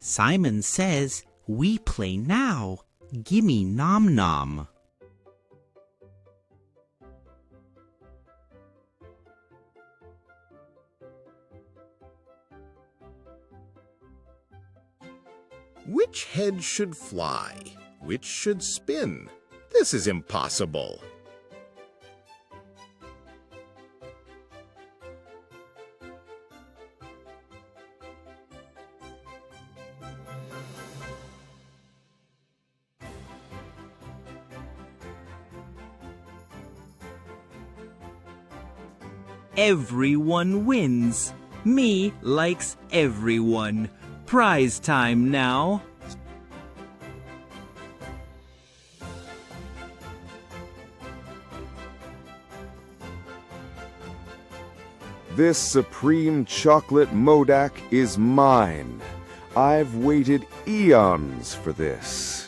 Simon says we play now. Gimme nom nom. Which head should fly? Which should spin? This is impossible. Everyone wins. Me likes everyone. Prize time now. This supreme chocolate Modak is mine. I've waited eons for this.